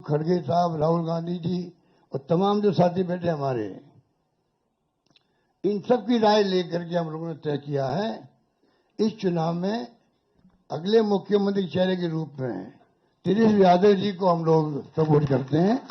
खड़गे साहब, राहुल गांधी जी और तमाम जो साथी बैठे हमारे, इन सब की राय लेकर के हम लोगों ने तय किया है इस चुनाव में अगले मुख्यमंत्री के चेहरे के रूप में तेजस्वी यादव जी को हम लोग सपोर्ट करते हैं।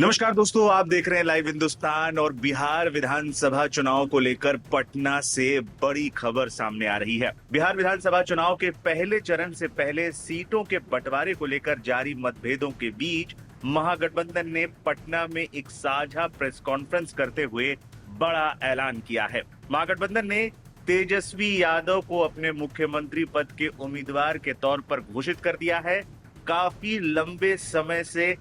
नमस्कार दोस्तों, आप देख रहे हैं लाइव हिंदुस्तान और बिहार विधानसभा चुनाव को लेकर पटना से बड़ी खबर सामने आ रही है। बिहार विधानसभा चुनाव के पहले चरण से पहले सीटों के बंटवारे को लेकर जारी मतभेदों के बीच महागठबंधन ने पटना में एक साझा प्रेस कॉन्फ्रेंस करते हुए बड़ा ऐलान किया है। महागठबंधन ने तेजस्वी यादव को अपने मुख्यमंत्री पद के उम्मीदवार के तौर पर घोषित कर दिया है। काफी लंबे समय से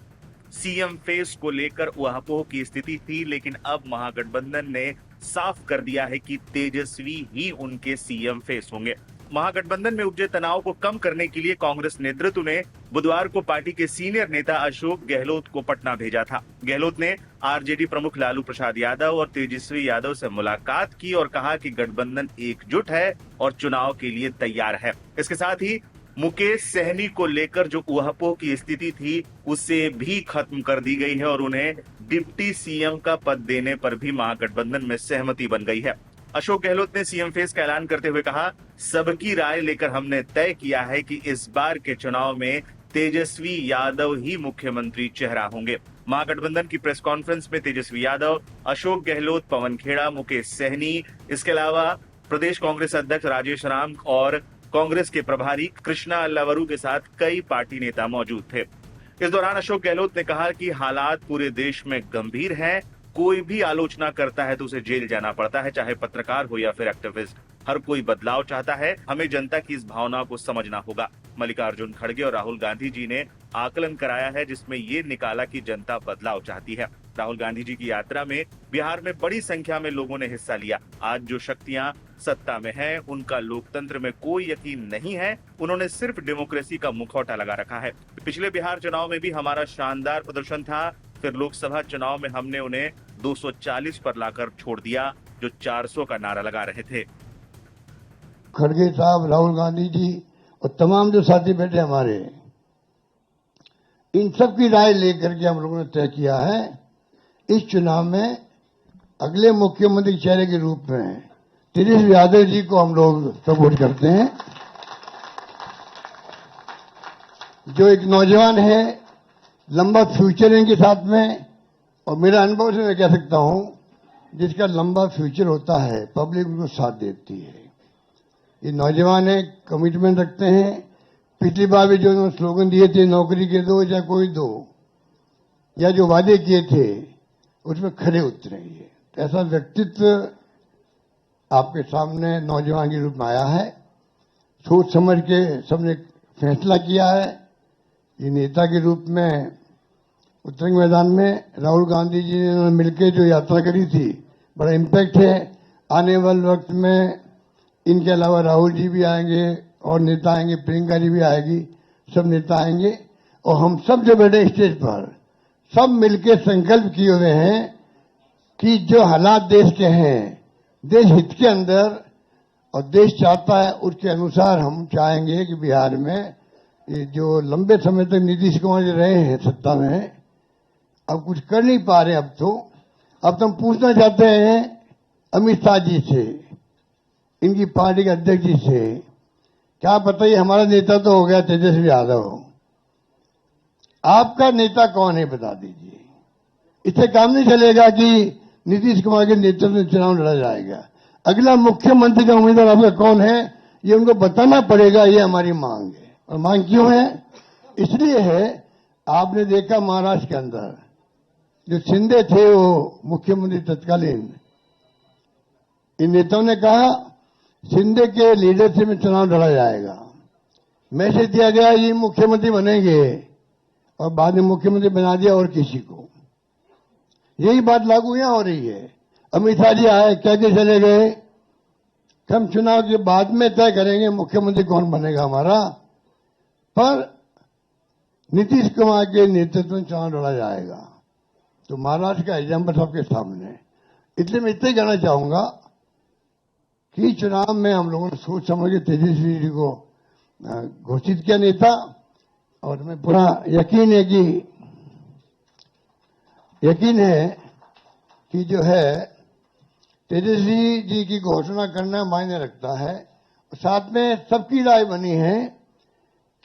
सीएम फेस को लेकर उहापोह की स्थिति थी, लेकिन अब महागठबंधन ने साफ कर दिया है कि तेजस्वी ही उनके सीएम फेस होंगे। महागठबंधन में उपजे तनाव को कम करने के लिए कांग्रेस नेतृत्व ने बुधवार को पार्टी के सीनियर नेता अशोक गहलोत को पटना भेजा था। गहलोत ने आरजेडी प्रमुख लालू प्रसाद यादव और तेजस्वी यादव से मुलाकात की और कहा कि गठबंधन एकजुट है और चुनाव के लिए तैयार है। इसके साथ ही मुकेश सहनी को लेकर जो उहापोह की स्थिति थी उसे भी खत्म कर दी गई है और उन्हें डिप्टी सीएम का पद देने पर भी महागठबंधन में सहमति बन गई है। अशोक गहलोत ने सीएम फेस का ऐलान करते हुए कहा, सबकी राय लेकर हमने तय किया है कि इस बार के चुनाव में तेजस्वी यादव ही मुख्यमंत्री चेहरा होंगे। महागठबंधन की प्रेस कॉन्फ्रेंस में तेजस्वी यादव, अशोक गहलोत, पवन खेड़ा, मुकेश सहनी, इसके अलावा प्रदेश कांग्रेस अध्यक्ष राजेश राम और कांग्रेस के प्रभारी कृष्णा अल्लावरू के साथ कई पार्टी नेता मौजूद थे। इस दौरान अशोक गहलोत ने कहा कि हालात पूरे देश में गंभीर हैं। कोई भी आलोचना करता है तो उसे जेल जाना पड़ता है, चाहे पत्रकार हो या फिर एक्टिविस्ट। हर कोई बदलाव चाहता है, हमें जनता की इस भावना को समझना होगा। मल्लिकार्जुन खड़गे और राहुल गांधी जी ने आकलन कराया है जिसमें ये निकाला कि जनता बदलाव चाहती है। राहुल गांधी जी की यात्रा में बिहार में बड़ी संख्या में लोगों ने हिस्सा लिया। आज जो शक्तियां सत्ता में हैं, उनका लोकतंत्र में कोई यकीन नहीं है। उन्होंने सिर्फ डेमोक्रेसी का मुखौटा लगा रखा है। पिछले बिहार चुनाव में भी हमारा शानदार प्रदर्शन था, फिर लोकसभा चुनाव में हमने उन्हें 240 पर लाकर छोड़ दिया जो 400 का नारा लगा रहे थे। खड़गे साहब, राहुल गांधी जी और तमाम जो साथी बैठे हमारे, इन सब की राय लेकर के हम लोगों ने तय किया है इस चुनाव में अगले मुख्यमंत्री के चेहरे के रूप में तेजस्वी यादव जी को हम लोग सपोर्ट करते हैं। जो एक नौजवान है, लंबा फ्यूचर इनके साथ में, और मेरा अनुभव से मैं कह सकता हूं जिसका लंबा फ्यूचर होता है पब्लिक उनको साथ देती है। ये नौजवान है, कमिटमेंट रखते हैं। पिछली बार भी जो उन्होंने स्लोगन दिए थे, नौकरी के दो या कोई दो, या जो वादे किए थे उसमें खरे उतरे। ये ऐसा व्यक्तित्व आपके सामने नौजवान के रूप में आया है। सोच समझ के सबने फैसला किया है। ये नेता के रूप में उत्तरंग मैदान में राहुल गांधी जी ने मिलकर जो यात्रा करी थी, बड़ा इम्पैक्ट है। आने वाले वक्त में इनके अलावा राहुल जी भी आएंगे और नेता आएंगे, प्रियंका जी भी आएगी, सब नेता आएंगे और हम सब जो बैठे स्टेज पर सब मिलकर संकल्प किए हुए हैं कि जो हालात देश के हैं, देश हित के अंदर और देश चाहता है उसके अनुसार हम चाहेंगे कि बिहार में ये जो लंबे समय तक नीतीश कुमार जी रहे हैं सत्ता में, अब कुछ कर नहीं पा रहे। अब तो हम पूछना चाहते हैं अमित शाह जी से, इनकी पार्टी के अध्यक्ष जी से, क्या पता ये हमारा नेता तो हो गया तेजस्वी यादव, आपका नेता कौन है बता दीजिए। इससे काम नहीं चलेगा कि नीतीश कुमार के नेतृत्व में चुनाव लड़ा जाएगा। अगला मुख्यमंत्री का उम्मीदवार आपका कौन है ये उनको बताना पड़ेगा। ये हमारी मांग है। और मांग क्यों है? इसलिए है, आपने देखा महाराष्ट्र के अंदर जो शिंदे थे वो मुख्यमंत्री तत्कालीन, इन नेताओं ने कहा शिंदे के लीडरशिप में चुनाव लड़ा जाएगा। मैसेज दिया गया ये मुख्यमंत्री बनेंगे और बाद में मुख्यमंत्री बना दिया और किसी को। यही बात लागू यहां हो रही है। अमित शाह जी आए, कह के चले गए कि हम चुनाव के बाद में तय करेंगे मुख्यमंत्री कौन बनेगा हमारा, पर नीतीश कुमार के नेतृत्व में चुनाव लड़ा जाएगा। तो महाराष्ट्र का एग्जाम्पल सबके सामने। इसलिए मैं इतना कहना चाहूंगा कि चुनाव में हम लोगों ने सोच समझ के तेजस्वी जी को घोषित किया नेता, और मैं पूरा यकीन है कि जो है तेजस्वी जी की घोषणा करना मायने रखता है। साथ में सबकी राय बनी है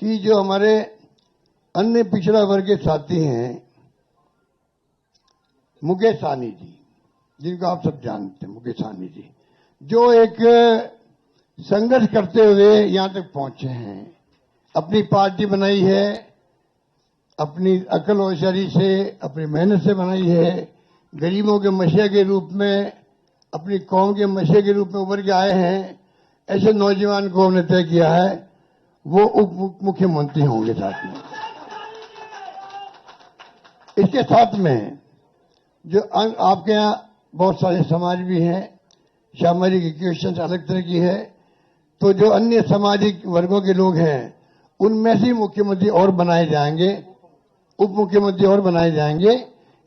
कि जो हमारे अन्य पिछड़ा वर्ग के साथी हैं, मुकेश सहनी जी, जिनको आप सब जानते हैं, मुकेश सहनी जी, जो एक संघर्ष करते हुए यहां तक पहुंचे हैं, अपनी पार्टी बनाई है, अपनी अकल होशियारी से, अपनी मेहनत से बनाई है, गरीबों के मसीहा के रूप में, अपनी कौम के मसीहा के रूप में उभर के आए हैं। ऐसे नौजवान को हमने तय किया है वो उप मुख्यमंत्री होंगे। साथ में इसके साथ में जो आपके यहाँ बहुत सारे समाज भी हैं, सामाजिक इक्वेशन अलग तरह की है, तो जो अन्य सामाजिक वर्गों के लोग हैं उनमें से मुख्यमंत्री और बनाए जाएंगे, उप मुख्यमंत्री और बनाए जाएंगे।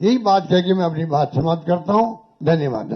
यही बात कह के मैं अपनी बात समाप्त करता हूं। धन्यवाद।